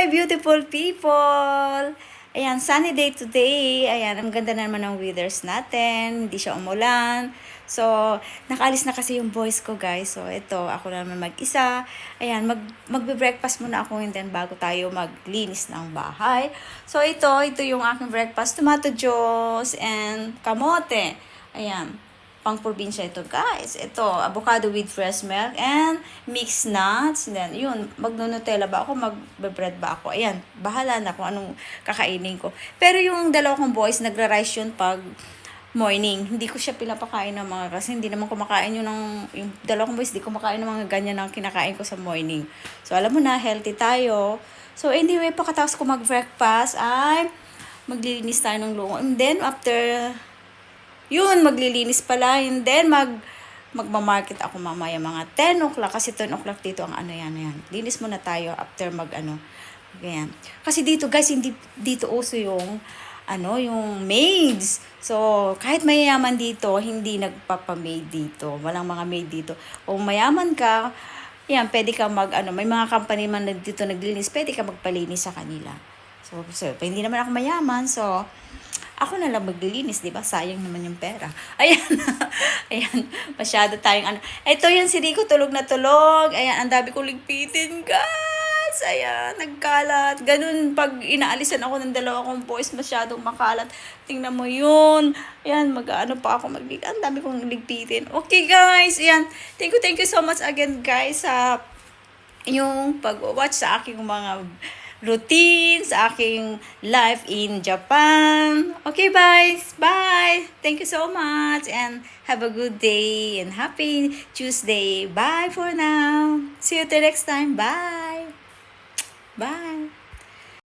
beautiful people! Ayan, sunny day today. Ayan, ang ganda naman ng weathers natin. Hindi siya umulan. So, nakaalis na kasi yung boys ko, guys. So, ito, ako na naman mag-isa. Ayan, magbe-breakfast muna ako and then bago tayo maglinis ng bahay. So, ito yung aking breakfast. Tomato juice and kamote. Ayan, pang probinsya ito, guys. Ito, avocado with fresh milk and mixed nuts. And then, yun, magno-Nutella ba ako, magbe-bread ba ako. Ayan, bahala na kung anong kakainin ko. Pero yung dalawa kong boys, nagra-rice yun pag morning. Hindi ko siya pinapakain ng mga, kasi hindi naman kumakain yun yung dalawa kong boys, hindi kumakain ng mga ganyan ang kinakain ko sa morning. So, alam mo na, healthy tayo. So, anyway, pagkatapos ko mag-breakfast, ay maglilinis tayo ng lungo. And then, after yun, maglilinis pala. And then, magmamarket ako mamaya mga 10 o'clock. Kasi 10 o'clock dito ang yan. Linis muna tayo after ganyan. Kasi dito, guys, hindi dito uso yung maids. So, kahit mayayaman dito, hindi nagpapamaid dito. Walang mga maid dito. Kung mayaman ka, yan, pwede ka may mga company man dito naglilinis, pwede ka magpalinis sa kanila. So hindi naman ako mayaman, so ako na lang maglilinis, di ba? Sayang naman yung pera. Ayan. Ayan. Masyado tayong Ito yan, si Rico, tulog na tulog. Ayan, ang dami kong ligpitin, guys. Ayan, nagkalat. Ganun, pag inaalisan ako ng dalawa kong boys, masyadong makalat. Tingnan mo yun. Ayan, pa ako ang dami kong ligpitin. Okay, guys. Ayan. Thank you so much again, guys, sa yung pag-watch sa aking mga routine sa aking life in Japan. Okay, guys. Bye. Thank you so much and have a good day and happy Tuesday. Bye for now. See you till next time. Bye. Bye.